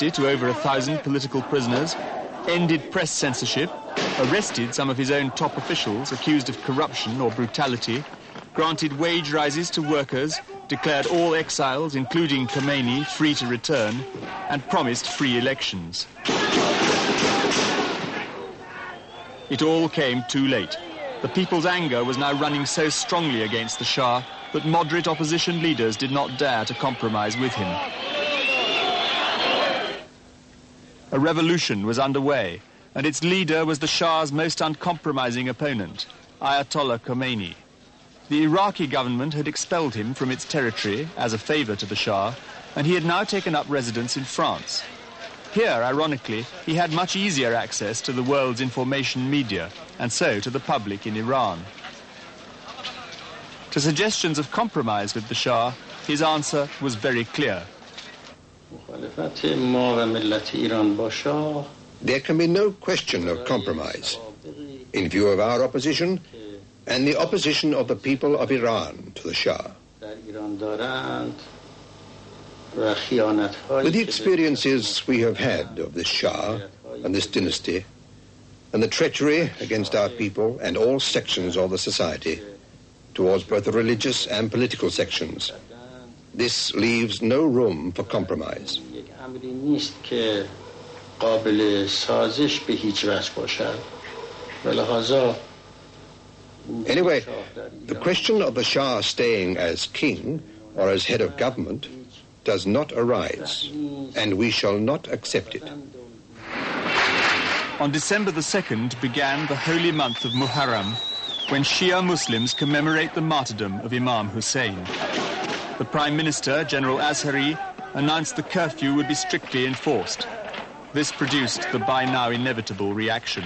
amnesty to over 1,000 political prisoners, ended press censorship, arrested some of his own top officials accused of corruption or brutality, granted wage rises to workers, declared all exiles, including Khomeini, free to return, and promised free elections. It all came too late. The people's anger was now running so strongly against the Shah that moderate opposition leaders did not dare to compromise with him. A revolution was underway, and its leader was the Shah's most uncompromising opponent, Ayatollah Khomeini. The Iraqi government had expelled him from its territory as a favor to the Shah, and he had now taken up residence in France. Here, ironically, he had much easier access to the world's information media, and so to the public in Iran. To suggestions of compromise with the Shah, his answer was very clear. There can be no question of compromise in view of our opposition and the opposition of the people of Iran to the Shah. With the experiences we have had of this Shah and this dynasty, and the treachery against our people and all sections of the society, towards both the religious and political sections, this leaves no room for compromise. Anyway, the question of the Shah staying as king or as head of government does not arise, and we shall not accept it. On December the 2nd began the holy month of Muharram, when Shia Muslims commemorate the martyrdom of Imam Hussein. The Prime Minister, General Azhari, announced the curfew would be strictly enforced. This produced the by now inevitable reaction.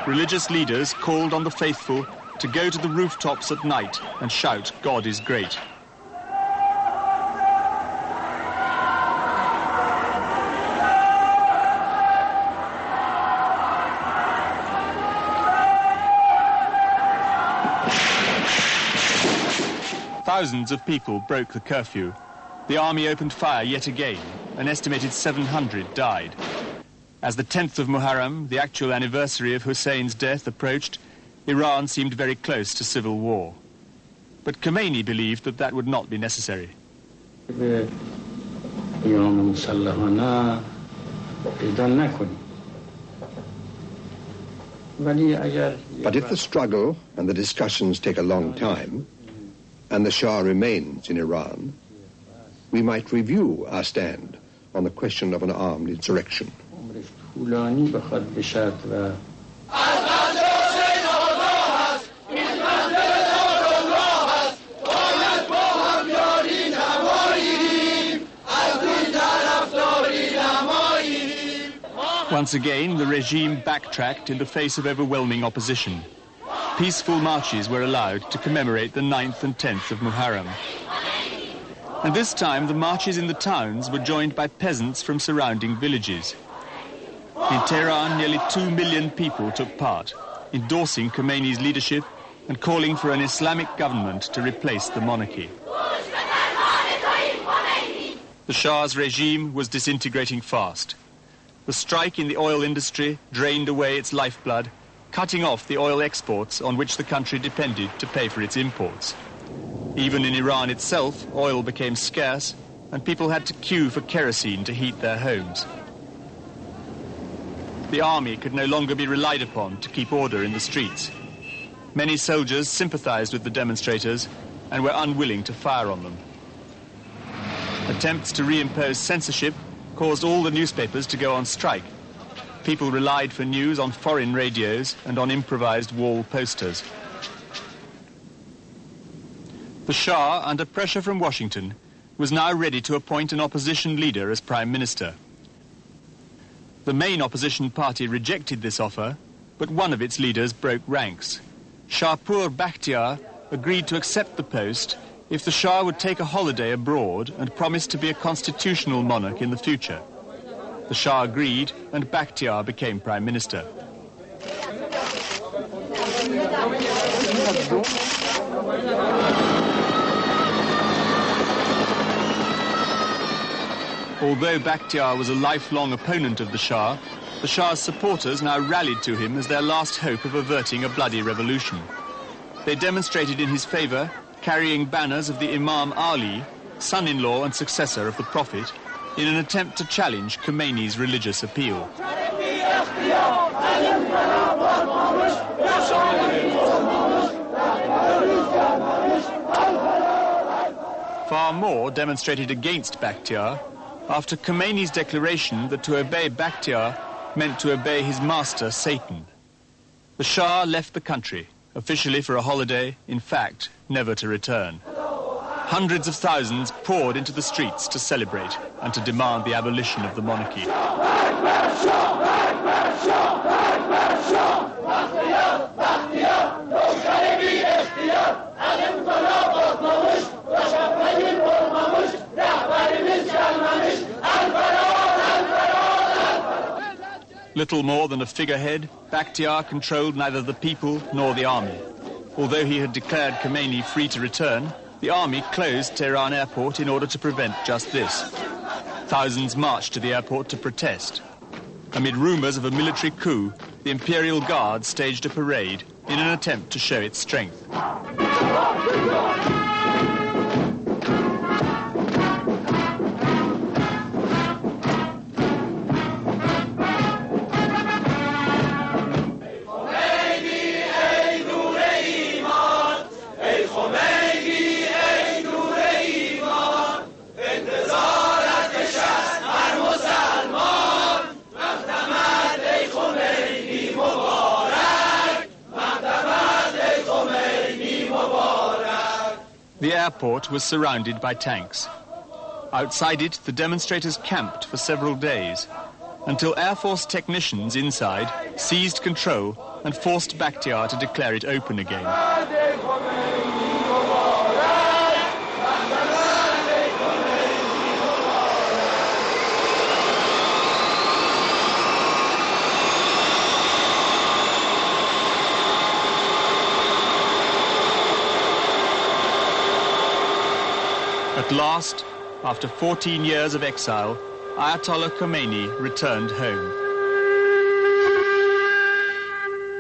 Religious leaders called on the faithful to go to the rooftops at night and shout, "God is great." Thousands of people broke the curfew. The army opened fire yet again. An estimated 700 died. As the 10th of Muharram, the actual anniversary of Hussein's death, approached, Iran seemed very close to civil war. But Khomeini believed that that would not be necessary. But if the struggle and the discussions take a long time, and the Shah remains in Iran, we might review our stand on the question of an armed insurrection. Once again, the regime backtracked in the face of overwhelming opposition. Peaceful marches were allowed to commemorate the 9th and 10th of Muharram. And this time, the marches in the towns were joined by peasants from surrounding villages. In Tehran, nearly 2 million people took part, endorsing Khomeini's leadership and calling for an Islamic government to replace the monarchy. The Shah's regime was disintegrating fast. The strike in the oil industry drained away its lifeblood, cutting off the oil exports on which the country depended to pay for its imports. Even in Iran itself, oil became scarce, and people had to queue for kerosene to heat their homes. The army could no longer be relied upon to keep order in the streets. Many soldiers sympathized with the demonstrators and were unwilling to fire on them. Attempts to reimpose censorship caused all the newspapers to go on strike. People relied for news on foreign radios and on improvised wall posters. The Shah, under pressure from Washington, was now ready to appoint an opposition leader as Prime Minister. The main opposition party rejected this offer, but one of its leaders broke ranks. Shahpur Bakhtiar agreed to accept the post if the Shah would take a holiday abroad and promise to be a constitutional monarch in the future. The Shah agreed, and Bakhtiar became Prime Minister. Although Bakhtiar was a lifelong opponent of the Shah's supporters now rallied to him as their last hope of averting a bloody revolution. They demonstrated in his favor, carrying banners of the Imam Ali, son-in-law and successor of the Prophet, in an attempt to challenge Khomeini's religious appeal. Far more demonstrated against Bakhtiar after Khomeini's declaration that to obey Bakhtiar meant to obey his master, Satan. The Shah left the country, officially for a holiday, in fact, never to return. Hundreds of thousands poured into the streets to celebrate and to demand the abolition of the monarchy. Little more than a figurehead, Bakhtiar controlled neither the people nor the army. Although he had declared Khomeini free to return, the army closed Tehran airport in order to prevent just this. Thousands marched to the airport to protest. Amid rumors of a military coup, the Imperial Guard staged a parade in an attempt to show its strength. The airport was surrounded by tanks. Outside it, the demonstrators camped for several days, until Air Force technicians inside seized control and forced Bakhtiar to declare it open again. At last, after 14 years of exile, Ayatollah Khomeini returned home.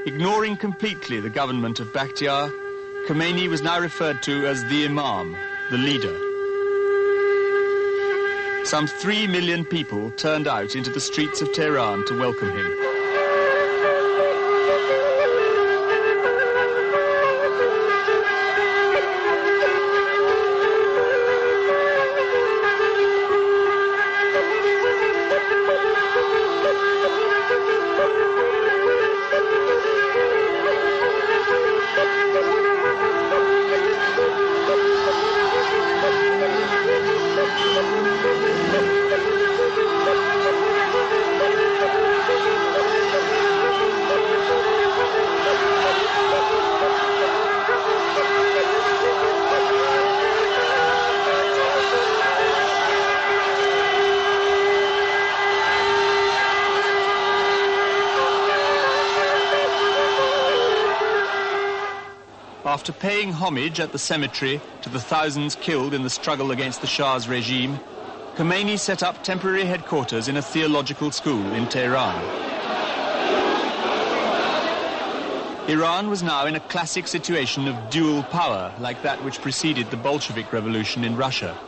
Ignoring completely the government of Bakhtiar, Khomeini was now referred to as the Imam, the leader. Some 3 million people turned out into the streets of Tehran to welcome him. After paying homage at the cemetery to the thousands killed in the struggle against the Shah's regime, Khomeini set up temporary headquarters in a theological school in Tehran. Iran was now in a classic situation of dual power, like that which preceded the Bolshevik Revolution in Russia.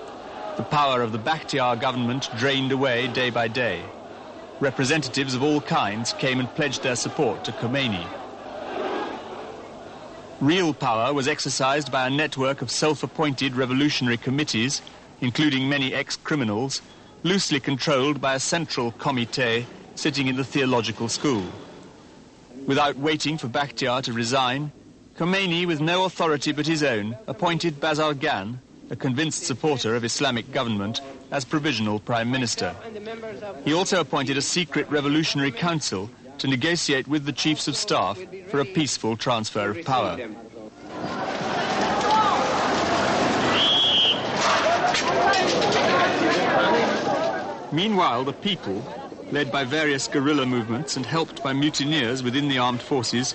The power of the Bakhtiar government drained away day by day. Representatives of all kinds came and pledged their support to Khomeini. Real power was exercised by a network of self-appointed revolutionary committees, including many ex-criminals, loosely controlled by a central comité sitting in the theological school. Without waiting for Bakhtiar to resign, Khomeini, with no authority but his own, appointed Bazargan, a convinced supporter of Islamic government, as provisional prime minister. He also appointed a secret revolutionary council to negotiate with the chiefs of staff for a peaceful transfer of power. Meanwhile, the people, led by various guerrilla movements and helped by mutineers within the armed forces,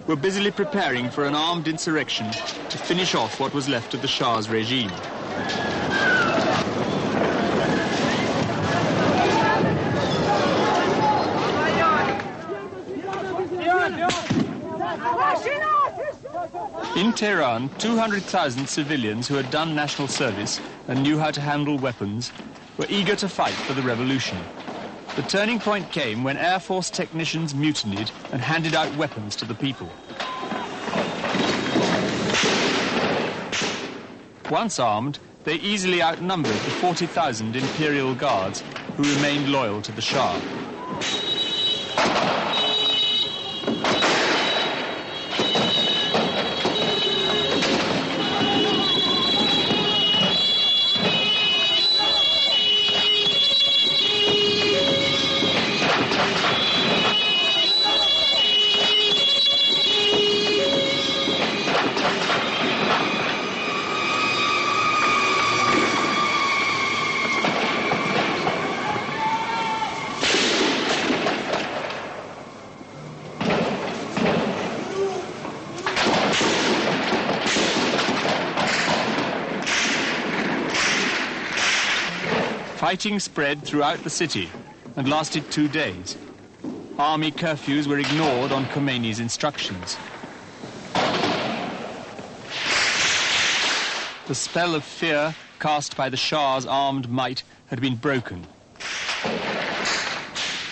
were busily preparing for an armed insurrection to finish off what was left of the Shah's regime. In Tehran, 200,000 civilians who had done national service and knew how to handle weapons were eager to fight for the revolution. The turning point came when Air Force technicians mutinied and handed out weapons to the people. Once armed, they easily outnumbered the 40,000 imperial guards who remained loyal to the Shah. Fighting spread throughout the city and lasted 2 days. Army curfews were ignored on Khomeini's instructions. The spell of fear cast by the Shah's armed might had been broken.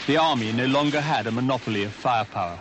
The army no longer had a monopoly of firepower.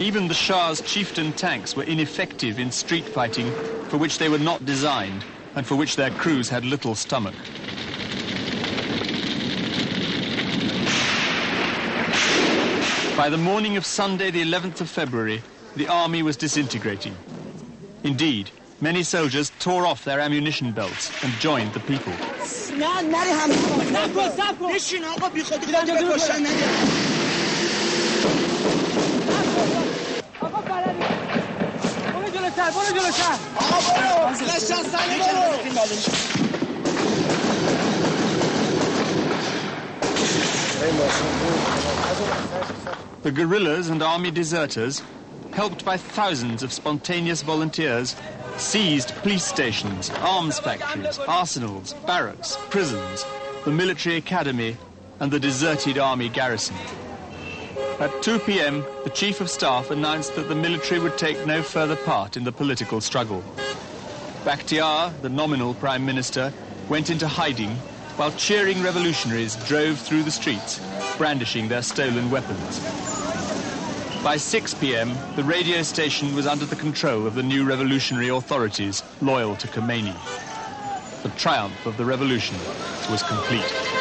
Even the Shah's chieftain tanks were ineffective in street fighting, for which they were not designed and for which their crews had little stomach. By the morning of Sunday, the 11th of February, the army was disintegrating. Indeed, many soldiers tore off their ammunition belts and joined the people. The guerrillas and army deserters, helped by thousands of spontaneous volunteers, seized police stations, arms factories, arsenals, barracks, prisons, the military academy, and the deserted army garrison. At 2 p.m., the Chief of Staff announced that the military would take no further part in the political struggle. Bakhtiar, the nominal Prime Minister, went into hiding while cheering revolutionaries drove through the streets, brandishing their stolen weapons. By 6 p.m., the radio station was under the control of the new revolutionary authorities loyal to Khomeini. The triumph of the revolution was complete.